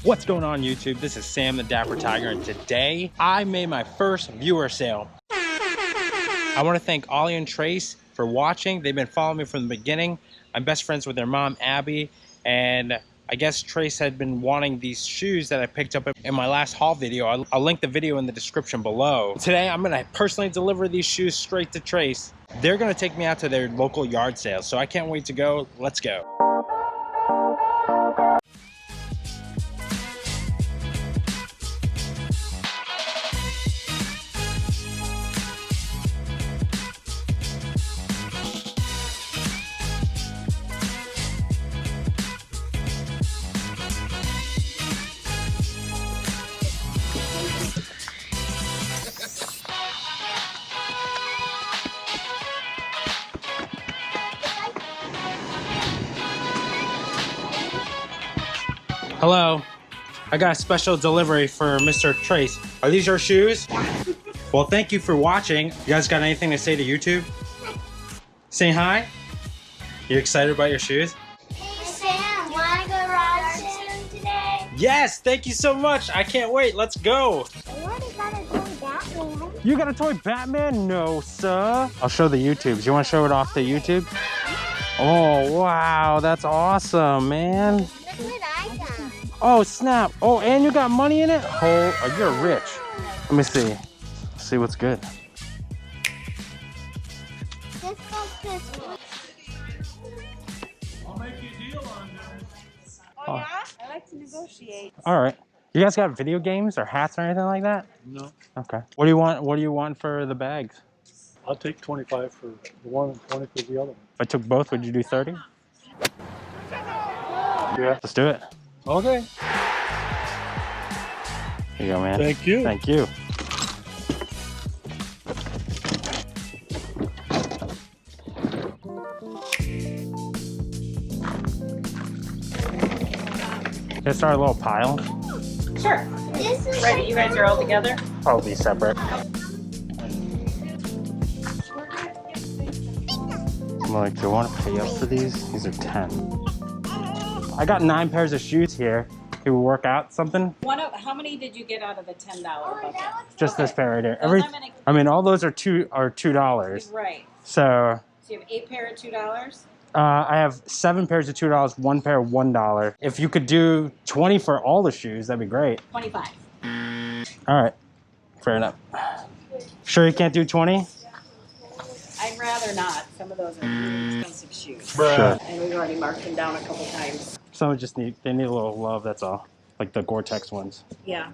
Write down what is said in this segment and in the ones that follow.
What's going on YouTube? This is Sam the Dapper Tiger, and today I made my first viewer sale. I want to thank Ollie and Trace for watching. They've been following me from the beginning. I'm best friends with their mom, Abby, and I guess Trace had been wanting these shoes that I picked up in my last haul video. I'll link the video in the description below. Today I'm gonna personally deliver these shoes straight to Trace. They're gonna take me out to their local yard sale, so I can't wait to go. Let's go. Hello, I got a special delivery for Mr. Trace. Are these your shoes? Well, thank you for watching. You guys got anything to say to YouTube? Say hi. You excited about your shoes? Hey Sam, wanna go ride soon today? Yes, thank you so much. I can't wait. Let's go. What is that, a toy Batman? You got a toy Batman? No, sir. I'll show the YouTubes. You want to show it off the YouTube? Oh, wow. That's awesome, man. Look what I got. Oh, snap. Oh, and you got money in it? Oh, you're rich. Let me see. See what's good. This one's this one. I'll make you a deal on this. Oh yeah? I like to negotiate. All right. You guys got video games or hats or anything like that? No, Okay. What do you want? What do you want for the bags? I'll take 25 for the one and 20 for the other one. If I took both, would you do 30? Yeah. Let's do it. Okay. Here you go, man. Thank you. Thank you. Can I start a little pile? Sure. This is Right, you guys are all together? Probably separate. I'm like, do I want to pay up for these? These are 10. I got 9 pairs of shoes here. Can we work out something? How many did you get out of the $10 bucket? Just this Okay. pair right here. Those I'm gonna- I mean, all those are $2. Right. So So you have 8 pair at $2? I have 7 pairs of $2, 1 pair of $1. If you could do 20 for all the shoes, that'd be great. 25. All right, fair enough. Sure you can't do 20? I'd rather not. Some of those are really expensive shoes. Sure. And we've already marked them down a couple times. Some just need a little love, that's all. Like the Gore-Tex ones. Yeah.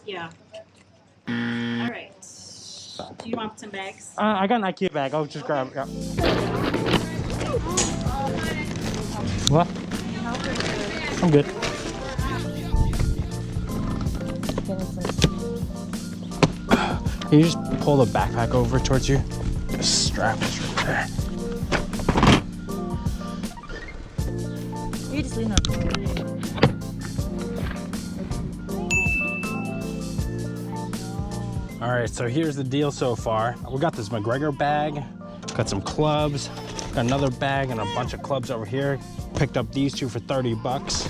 Yeah. All right. Do you want some bags? I got an IKEA bag. I'll just grab it. Yeah. What? I'm good. Can you just pull the backpack over towards you? The strap is right there. You just lean on. All right, so here's the deal so far. We got this McGregor bag, got some clubs, got another bag and a bunch of clubs over here. Picked up these two for 30 bucks.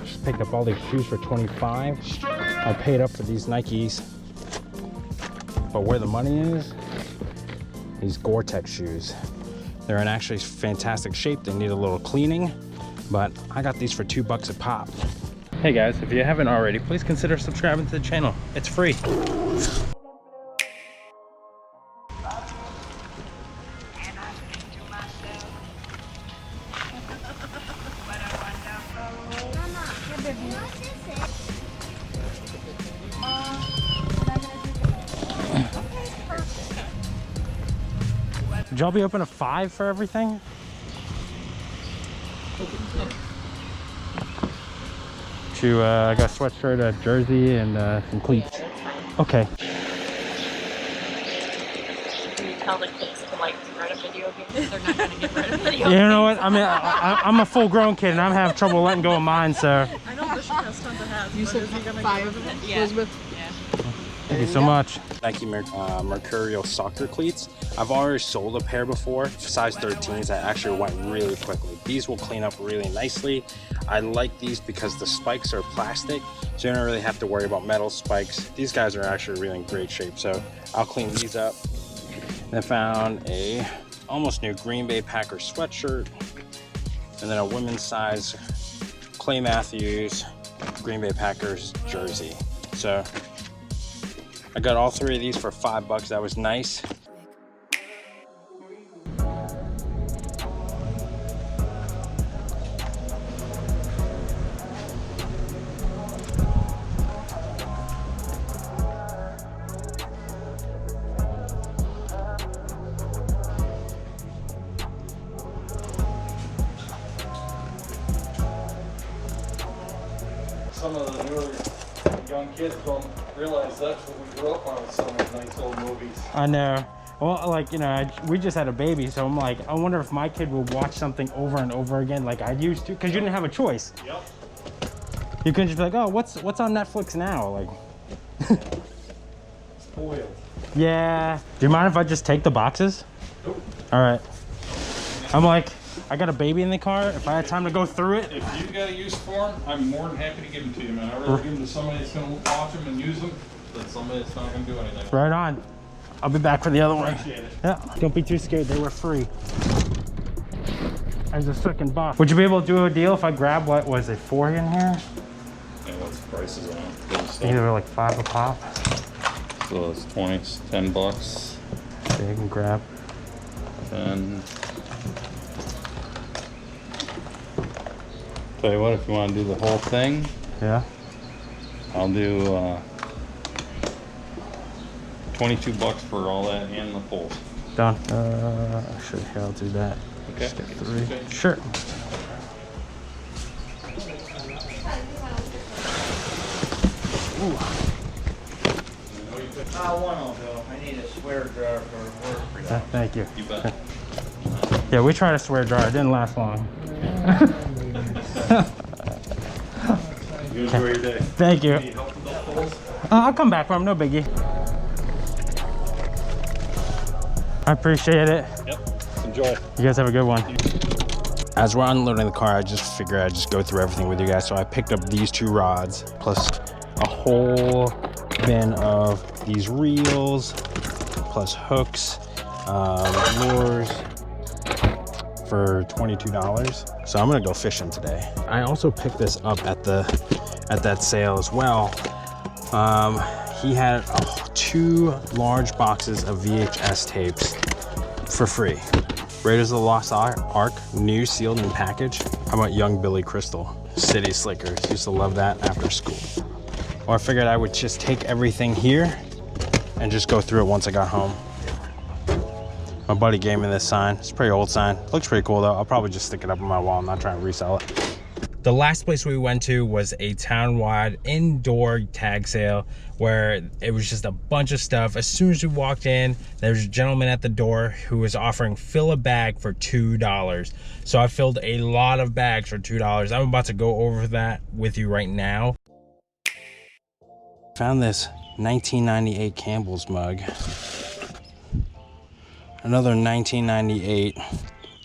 Just picked up all these shoes for 25. I paid up for these Nikes. But where the money is, these Gore-Tex shoes. They're in actually fantastic shape. They need a little cleaning, but I got these for $2 a pop. Hey guys, if you haven't already, please consider subscribing to the channel. It's free. Did y'all be open at 5 for everything? I got a sweatshirt, a jersey, and some cleats. Okay. Can you tell the kids to like rent a video game? They're not going to get rid of video You know what? I mean, I'm a full-grown kid, and I'm having trouble letting go of mine, so. I know Bishop has tons of hats. You said 5 of them? Yeah. Elizabeth? Yeah. Thank you so much. Nike Mercurial soccer cleats. I've already sold a pair before, size 13s, that actually went really quickly. These will clean up really nicely. I like these because the spikes are plastic, so you don't really have to worry about metal spikes. These guys are actually really in great shape, so I'll clean these up. And I found a almost new Green Bay Packers sweatshirt, and then a women's size Clay Matthews Green Bay Packers jersey. So I got all three of these for $5. That was nice. Some of the newer young kids don't realize that's what we grew up on with some of those nice old movies. I know. Well, like, you know, we just had a baby, so I'm like, I wonder if my kid would watch something over and over again like I used to, because you didn't have a choice. Yep. You couldn't just be like, oh, what's on Netflix now? Like, Spoiled. yeah. Do you mind if I just take the boxes? Nope. All right. I'm like, I got a baby in the car. If I had time to go through it. If you got a use for them, I'm more than happy to give them to you, man. I'd rather give them to somebody that's going to watch them and use them than somebody that's not going to do anything. Right on. I'll be back for the other one. Appreciate it. Yeah. Don't be too scared. They were free. There's a second box. Would you be able to do a deal if I grab, what was it, 4 in here? Yeah, what's the prices on I think they were like 5 a pop. So it's 20, it's $10. So you can grab. And tell you what, if you want to do the whole thing, Yeah. I'll do $22 for all that and the poles. Done. Actually, here, I'll do that. Okay. Just get 3. Sure. One will go. I need a swear jar for work for that. Thank you. You bet. Yeah, we tried a swear jar. It didn't last long. You enjoy your day. Thank you. Need help with those poles? I'll come back for them. No biggie. I appreciate it. Yep. Enjoy. You guys have a good one. As we're unloading the car, I just figured I'd just go through everything with you guys. So I picked up these 2 rods, plus a whole bin of these reels, plus hooks, lures for $22. So I'm gonna go fishing today. I also picked this up at that sale as well. He had 2 large boxes of VHS tapes for free. Raiders of the Lost Ark, new, sealed, and packaged. How about Young Billy Crystal? City Slickers, used to love that after school. Well, I figured I would just take everything here and just go through it once I got home. My buddy gave me this sign. It's a pretty old sign. Looks pretty cool though. I'll probably just stick it up on my wall. I'm not trying to resell it. The last place we went to was a town-wide indoor tag sale where it was just a bunch of stuff. As soon as we walked in, there was a gentleman at the door who was offering fill a bag for $2. So I filled a lot of bags for $2. I'm about to go over that with you right now. Found this 1998 Campbell's mug. Another 1998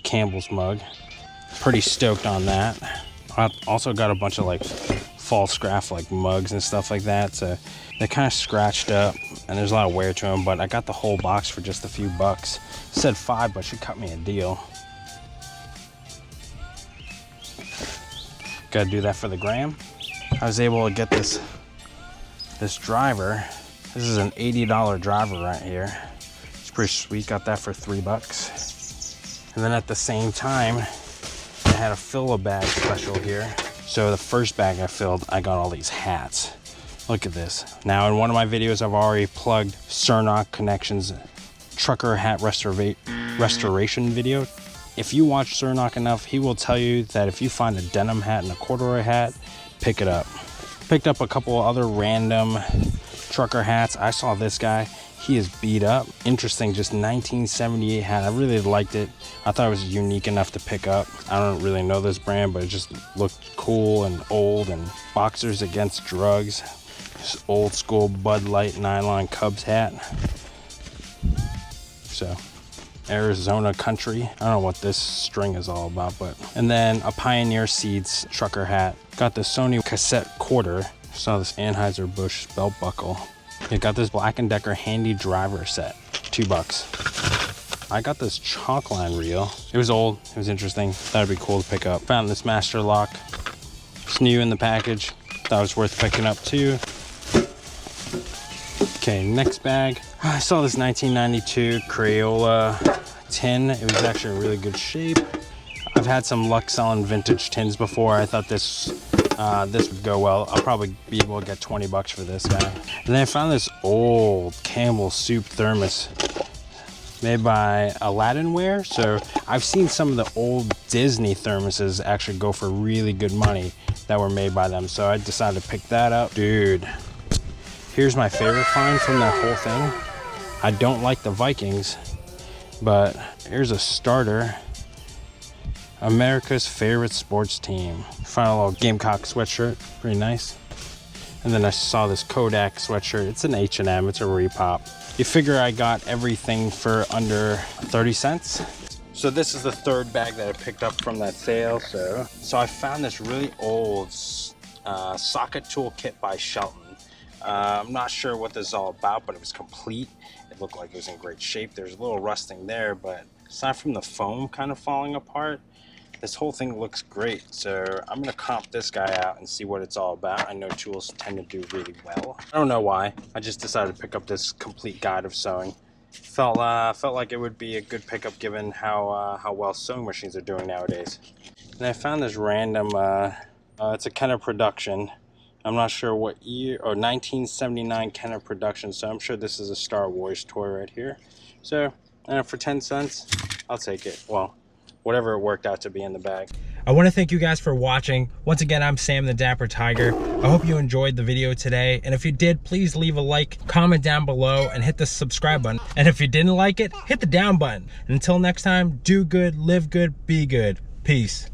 Campbell's mug. Pretty stoked on that. I also got a bunch of like false craft like mugs and stuff like that. So they're kind of scratched up and there's a lot of wear to them, but I got the whole box for just a few bucks. It said 5, but she cut me a deal. Gotta do that for the gram. I was able to get this driver. This is an $80 driver right here. It's pretty sweet, got that for $3. And then at the same time, I had a fill a bag special here. So the first bag I filled, I got all these hats. Look at this. Now in one of my videos, I've already plugged Cernock Connections trucker hat restoration video. If you watch Cernock enough, he will tell you that if you find a denim hat and a corduroy hat, pick it up. Picked up a couple other random trucker hats. I saw this guy. He is beat up. Interesting, just 1978 hat. I really liked it. I thought it was unique enough to pick up. I don't really know this brand, but it just looked cool and old. And Boxers Against Drugs. This old school Bud Light nylon Cubs hat. So Arizona country. I don't know what this string is all about, but. And then a Pioneer Seeds trucker hat. Got the Sony cassette quarter. Saw this Anheuser-Busch belt buckle. I got this Black & Decker handy driver set, $2. I got this chalk line reel. It was old, it was interesting. That'd be cool to pick up. Found this master lock. It's new in the package. Thought it was worth picking up too. Okay, next bag. I saw this 1992 Crayola tin. It was actually in really good shape. I've had some luck selling vintage tins before. I thought this would go well. I'll probably be able to get 20 bucks for this guy. And then I found this old Campbell soup thermos made by Aladdinware. So I've seen some of the old Disney thermoses actually go for really good money that were made by them. So I decided to pick that up. Dude, here's my favorite find from that whole thing. I don't like the Vikings, but here's a starter. America's favorite sports team. Found a little Gamecock sweatshirt, pretty nice. And then I saw this Kodak sweatshirt. It's an H&M, it's a repop. You figure I got everything for under 30 cents. So this is the third bag that I picked up from that sale. So I found this really old socket tool kit by Shelton. I'm not sure what this is all about, but it was complete. It looked like it was in great shape. There's a little rusting there, but aside from the foam kind of falling apart, this whole thing looks great. So I'm gonna comp this guy out and see what it's all about. I know tools tend to do really well. I don't know why. I just decided to pick up this complete guide of sewing. Felt like it would be a good pickup given how well sewing machines are doing nowadays. And I found this random, it's a Kenner production. I'm not sure what year, or 1979 Kenner production. So I'm sure this is a Star Wars toy right here. So for 10 cents, I'll take it. Well, whatever it worked out to be in the bag. I want to thank you guys for watching. Once again, I'm Sam the Dapper Tiger. I hope you enjoyed the video today. And if you did, please leave a like, comment down below, and hit the subscribe button. And if you didn't like it, hit the down button. And until next time, do good, live good, be good. Peace.